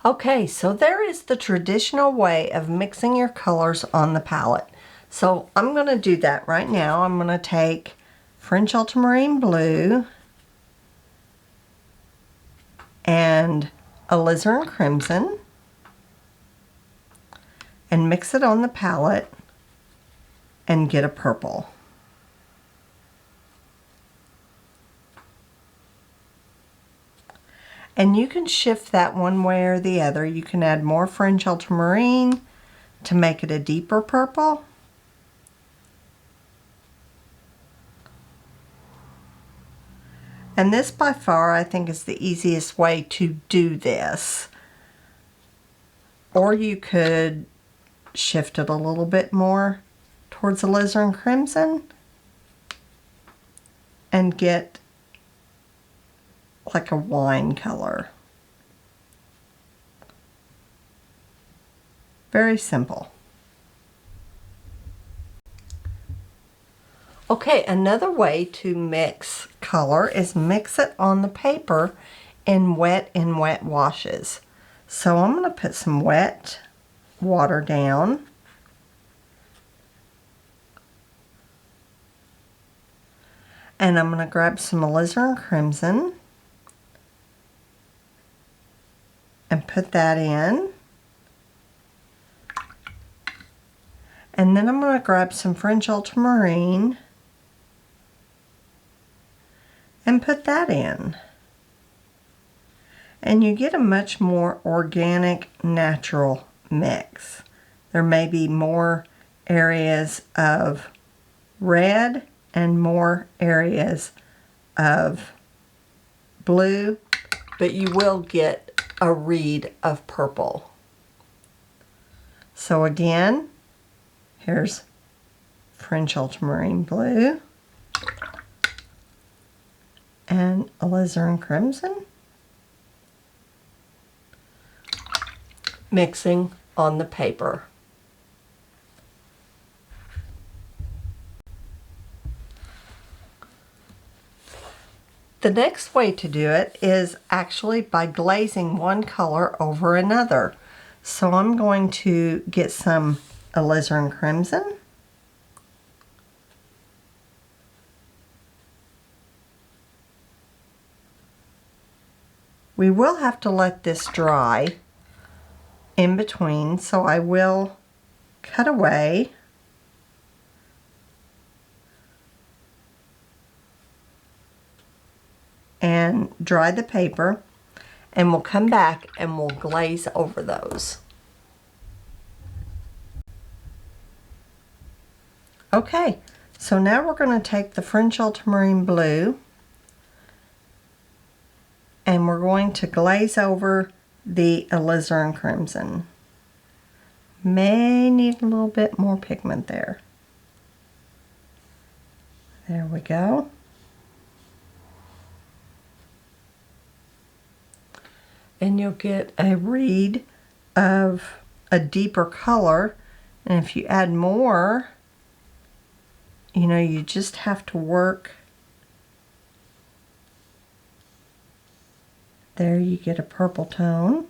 Okay, so there is the traditional way of mixing your colors on the palette. So I'm going to do that right now. I'm going to take French Ultramarine Blue and Alizarin Crimson and mix it on the palette and get a purple. And you can shift that one way or the other. You can add more French Ultramarine to make it a deeper purple. And this by far I think is the easiest way to do this. Or you could shift it a little bit more towards alizarin crimson and get like a wine color. Very simple. Okay, another way to mix color is mix it on the paper in wet washes. So I'm going to put some wet water down. And I'm going to grab some alizarin crimson and put that in. And then I'm going to grab some French Ultramarine and put that in. And you get a much more organic, natural mix. There may be more areas of red and more areas of blue, but you will get a reed of purple. So again, here's French Ultramarine Blue and alizarin crimson, mixing on the paper. The next way to do it is actually by glazing one color over another. So I'm going to get some alizarin crimson. We will have to let this dry in between, so I will cut away and dry the paper, and we'll come back and we'll glaze over those. Okay, so now we're going to take the French Ultramarine Blue and we're going to glaze over the alizarin crimson. May need a little bit more pigment there. There we go. And you'll get a reed of a deeper color, and if you add more, you know, you just have to work. There you get a purple tone.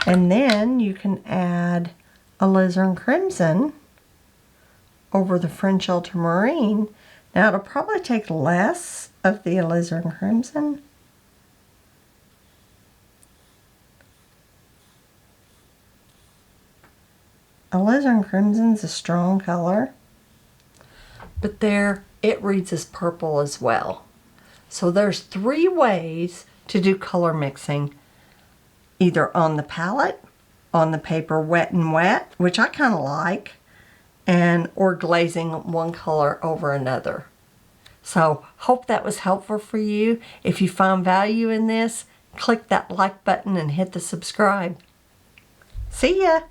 And then you can add alizarin crimson over the French Ultramarine. Now it'll probably take less of the alizarin crimson. Alizarin crimson's a strong color, but there it reads as purple as well. So there's 3 ways to do color mixing, either on the palette, on the paper wet and wet, which I kind of like, and or glazing one color over another. So hope that was helpful for you. If you found value in this, click that like button and hit the subscribe. See ya!